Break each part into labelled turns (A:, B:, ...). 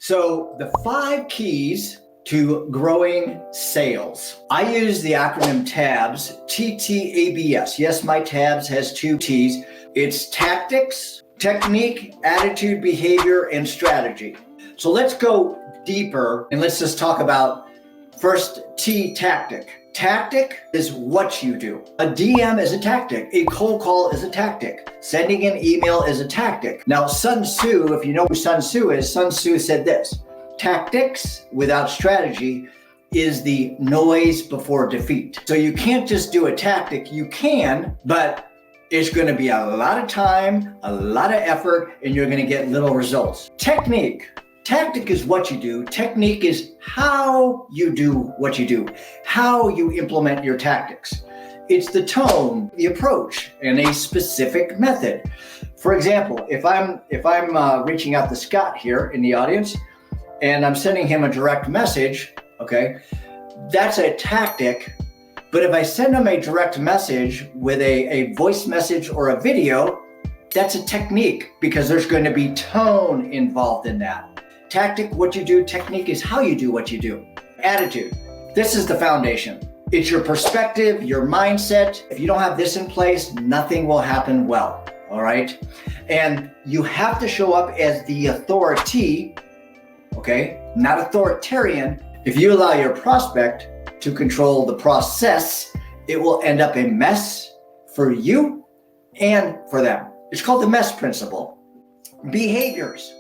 A: So the 5 keys to growing sales. I use the acronym TABS, TTABS. Yes, my TABS has 2 T's. It's tactics, technique, attitude, behavior, and strategy. So let's go deeper and let's just talk about first T, tactic. Tactic is what you do. A DM is a tactic. A cold call is a tactic. Sending an email is a tactic. Now, Sun Tzu, if you know who Sun Tzu is, Sun Tzu said this: tactics without strategy is the noise before defeat. So you can't just do a tactic. You can, but it's going to be a lot of time, a lot of effort, and you're going to get little results. Technique. Tactic is what you do. Technique is how you do what you do, how you implement your tactics. It's the tone, the approach, and a specific method. For example, if I'm reaching out to Scott here in the audience, and I'm sending him a direct message, okay, that's a tactic. But if I send him a direct message with a voice message or a video, that's a technique because there's going to be tone involved in that. Tactic, what you do. Technique is how you do what you do. Attitude. This is the foundation. It's your perspective, your mindset. If you don't have this in place, nothing will happen well, all right? And you have to show up as the authority, okay? Not authoritarian. If you allow your prospect to control the process, it will end up a mess for you and for them. It's called the mess principle. Behaviors.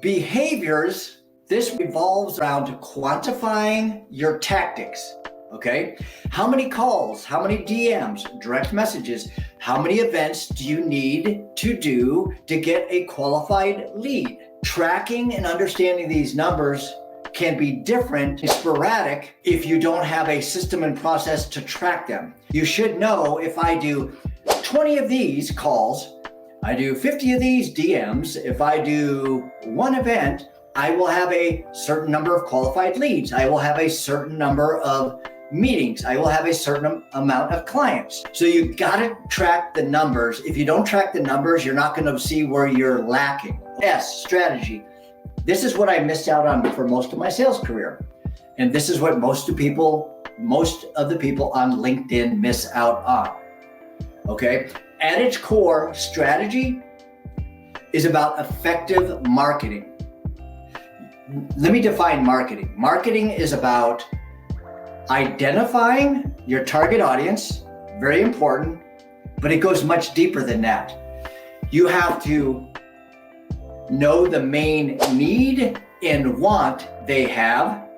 A: Behaviors, this revolves around quantifying your tactics, okay? How many calls, how many DMs, direct messages, how many events do you need to do to get a qualified lead? Tracking and understanding these numbers can be different and sporadic if you don't have a system and process to track them. You should know if I do 20 of these calls, I do 50 of these DMs. If I do 1 event, I will have a certain number of qualified leads. I will have a certain number of meetings. I will have a certain amount of clients. So you got to track the numbers. If you don't track the numbers, you're not going to see where you're lacking. S, strategy. This is what I missed out on for most of my sales career. And this is what most of the people on LinkedIn miss out on. Okay? At its core, strategy is about effective marketing. Let me define marketing. Marketing is about identifying your target audience, very important, but it goes much deeper than that. You have to know the main need and want they have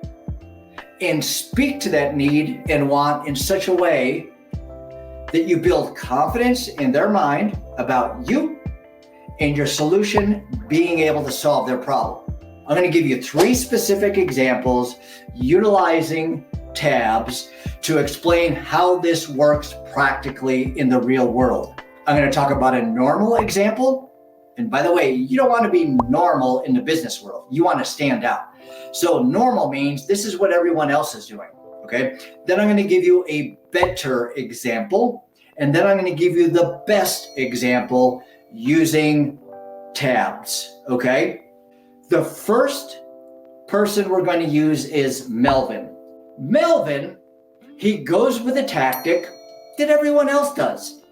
A: and speak to that need and want in such a way that you build confidence in their mind about you and your solution being able to solve their problem. I'm going to give you 3 specific examples utilizing TABS to explain how this works practically in the real world. I'm going to talk about a normal example. And by the way, you don't want to be normal in the business world. You want to stand out. So normal means this is what everyone else is doing. Okay. Then I'm going to give you a better example. And then I'm going to give you the best example using TABS. Okay. The first person we're going to use is Melvin. Melvin, he goes with a tactic that everyone else does.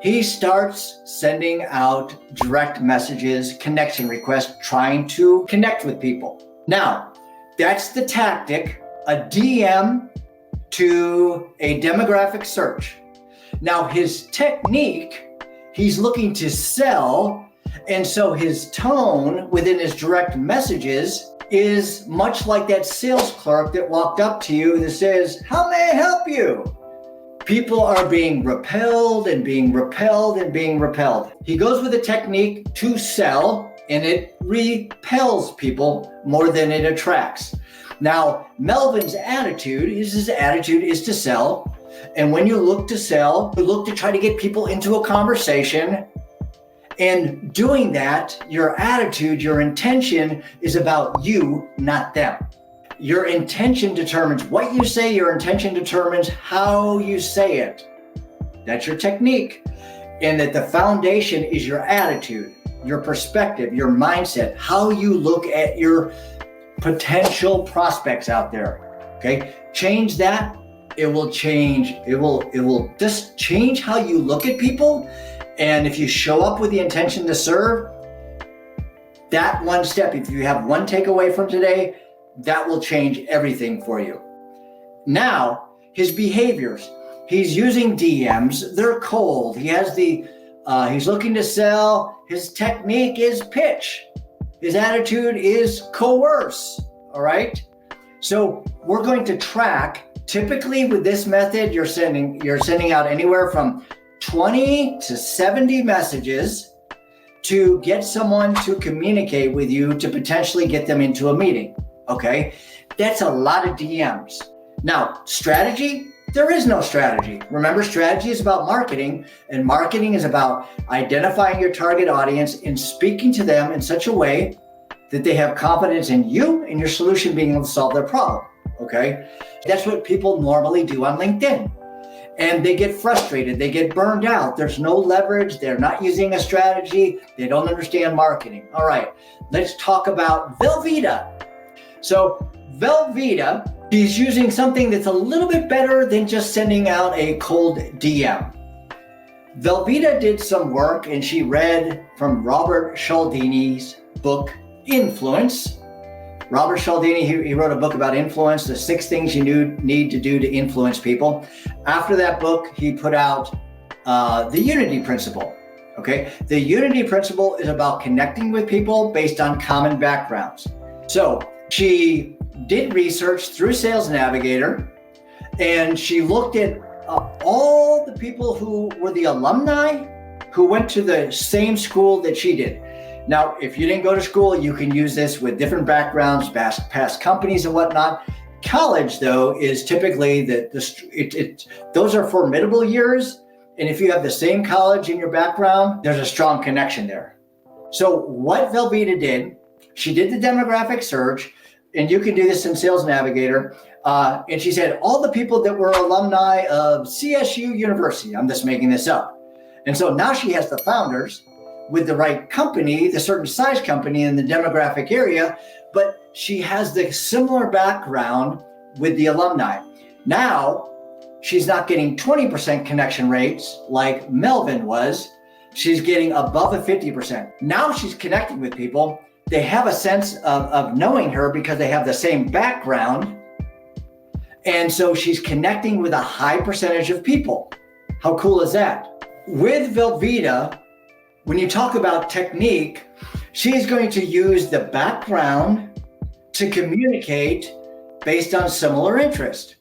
A: He starts sending out direct messages, connection requests, trying to connect with people. Now, that's the tactic, a DM to a demographic search. Now, his technique, he's looking to sell, and so his tone within his direct messages is much like that sales clerk that walked up to you that says, "How may I help you?" People are being repelled and being repelled and being repelled. He goes with a technique to sell, and it repels people more than it attracts. Now, Melvin's attitude is to sell. And when you look to sell, you look to try to get people into a conversation. And doing that, your attitude, your intention is about you, not them. Your intention determines what you say. Your intention determines how you say it. That's your technique. And that the foundation is your attitude, your perspective, your mindset, how you look at your potential prospects out there. Okay, change that. It will change. It will just change how you look at people. And if you show up with the intention to serve, that one step, if you have one takeaway from today, that will change everything for you. Now, his behaviors. He's using DMs. They're cold. He has he's looking to sell. His technique is pitch. His attitude is coerce. All right. So we're going to track. Typically with this method, you're sending out anywhere from 20 to 70 messages to get someone to communicate with you to potentially get them into a meeting. Okay. That's a lot of DMs. Now, strategy. There is no strategy. Remember, strategy is about marketing, and marketing is about identifying your target audience and speaking to them in such a way that they have confidence in you and your solution being able to solve their problem, okay? That's what people normally do on LinkedIn. And they get frustrated, they get burned out. There's no leverage, they're not using a strategy, they don't understand marketing. All right, let's talk about Velveeta. So Velveeta, she's using something that's a little bit better than just sending out a cold DM. Velveeta did some work and she read from Robert Cialdini's book, Influence. Robert Cialdini, he wrote a book about influence, the 6 things you need to do to influence people. After that book, he put out the Unity Principle. Okay, the Unity Principle is about connecting with people based on common backgrounds. So she did research through Sales Navigator, and she looked at all the people who were the alumni who went to the same school that she did. Now, if you didn't go to school, you can use this with different backgrounds, past companies and whatnot. College, though, is typically those are formidable years. And if you have the same college in your background, there's a strong connection there. So what Velveeta did, she did the demographic search, and you can do this in Sales Navigator. And she said, all the people that were alumni of CSU University, I'm just making this up. And so now she has the founders with the right company, the certain size company in the demographic area, but she has the similar background with the alumni. Now, she's not getting 20% connection rates like Melvin was. She's getting above a 50%. Now she's connecting with people. They have a sense of knowing her because they have the same background. And so she's connecting with a high percentage of people. How cool is that? With Velveeta, when you talk about technique, she's going to use the background to communicate based on similar interest.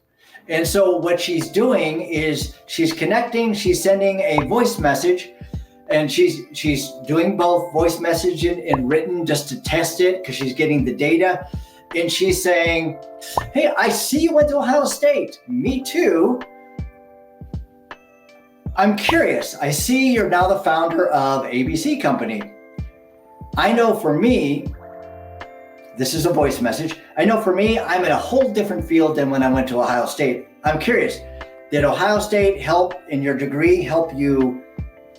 A: And so what she's doing is she's connecting, she's sending a voice message, and she's doing both voice message and written just to test it because she's getting the data. And she's saying, hey, I see you went to Ohio State. Me too. I'm curious. I see you're now the founder of ABC Company. I know for me, this is a voice message. I know for me, I'm in a whole different field than when I went to Ohio State. I'm curious, did Ohio State help in your degree, help you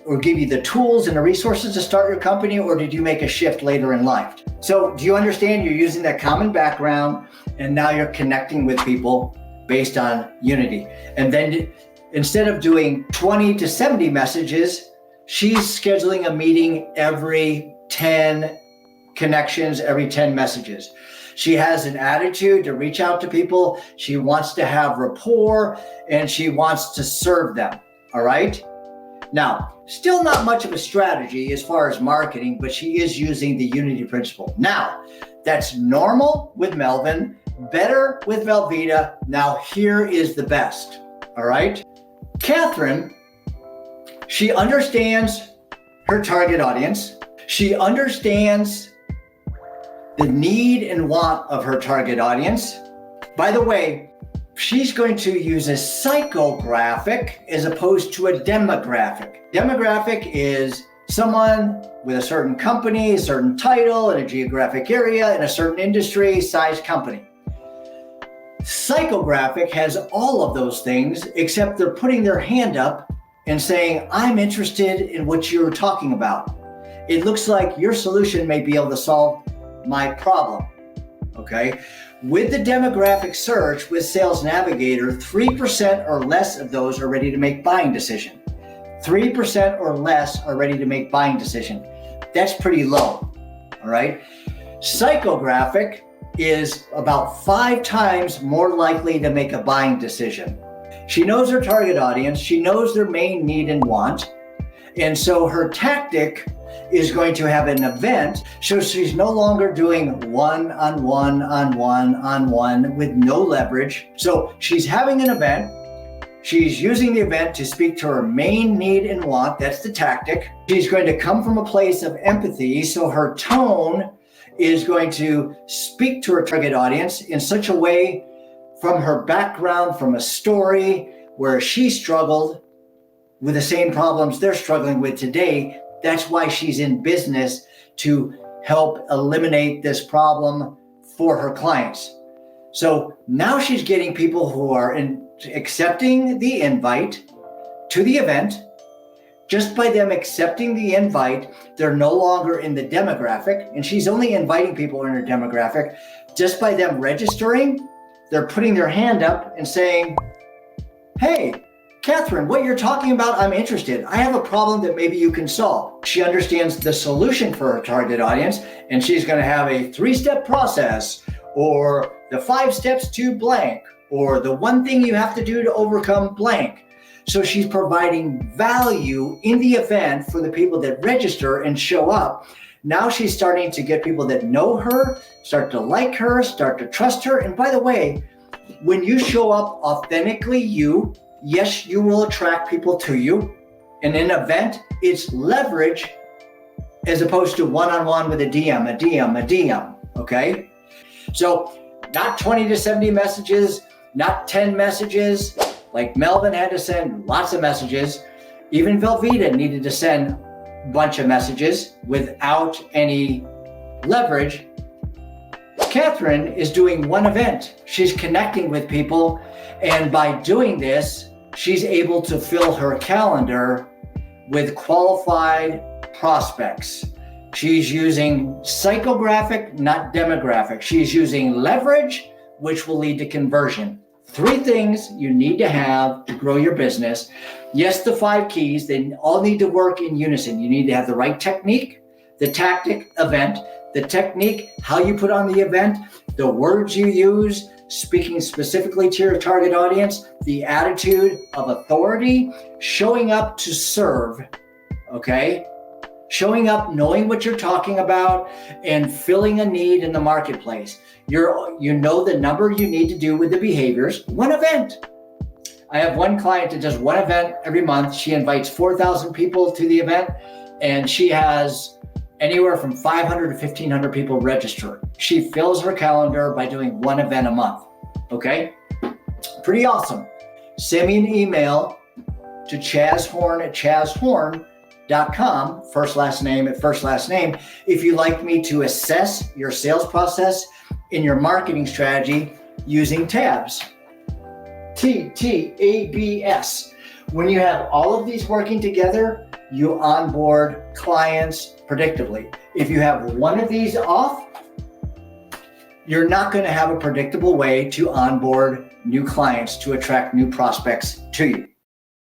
A: or give you the tools and the resources to start your company, or did you make a shift later in life? So do you understand you're using that common background and now you're connecting with people based on unity? And then instead of doing 20 to 70 messages, she's scheduling a meeting every 10 connections, every 10 messages. She has an attitude to reach out to people. She wants to have rapport and she wants to serve them. All right. Now, still not much of a strategy as far as marketing, but she is using the Unity Principle. Now, that's normal with Melvin, better with Velveeta. Now, here is the best. All right. Catherine, she understands her target audience. She understands the need and want of her target audience. By the way, she's going to use a psychographic as opposed to a demographic. Demographic is someone with a certain company, a certain title, in a geographic area, in a certain industry, size company. Psychographic has all of those things, except they're putting their hand up and saying, I'm interested in what you're talking about. It looks like your solution may be able to solve my problem. okay? With the demographic search with Sales Navigator, 3% or less of those are ready to make buying decision. 3% or less are ready to make buying decision. That's pretty low, all right? Psychographic is about 5 times more likely to make a buying decision. She knows her target audience, she knows their main need and want, and so her tactic is going to have an event, so she's no longer doing one-on-one with no leverage. So she's having an event, she's using the event to speak to her main need and want, that's the tactic. She's going to come from a place of empathy, so her tone is going to speak to her target audience in such a way from her background, from a story where she struggled with the same problems they're struggling with today. That's why she's in business, to help eliminate this problem for her clients. So now she's getting people who are accepting the invite to the event. Just by them accepting the invite, they're no longer in the demographic, and she's only inviting people in her demographic. Just by them registering, they're putting their hand up and saying, hey, Catherine, what you're talking about, I'm interested. I have a problem that maybe you can solve. She understands the solution for her target audience, and she's going to have a 3-step process, or the 5 steps to blank, or the one thing you have to do to overcome blank. So she's providing value in the event for the people that register and show up. Now she's starting to get people that know her, start to like her, start to trust her. And by the way, when you show up authentically you, yes, you will attract people to you. In an event, it's leverage as opposed to one-on-one with a DM, okay? So not 20 to 70 messages, not 10 messages, like Melvin had to send lots of messages. Even Velveeta needed to send a bunch of messages without any leverage. Catherine is doing one event. She's connecting with people, and by doing this, she's able to fill her calendar with qualified prospects. She's using psychographic, not demographic. She's using leverage, which will lead to conversion. 3 things you need to have to grow your business. Yes, the 5 keys, they all need to work in unison. You need to have the right technique, the tactic, event, the technique, how you put on the event, the words you use, speaking specifically to your target audience, the attitude of authority, showing up to serve, okay? Showing up, knowing what you're talking about, and filling a need in the marketplace. You know the number you need to do with the behaviors. One event. I have one client that does one event every month. She invites 4,000 people to the event, and she has anywhere from 500 to 1,500 people register. She fills her calendar by doing one event a month, okay? Pretty awesome. Send me an email to chazhorn@chazhorn.com, first last name at first last name, if you'd like me to assess your sales process in your marketing strategy using tabs. TTABS. When you have all of these working together, you onboard clients predictably. If you have one of these off, you're not going to have a predictable way to onboard new clients, to attract new prospects to you.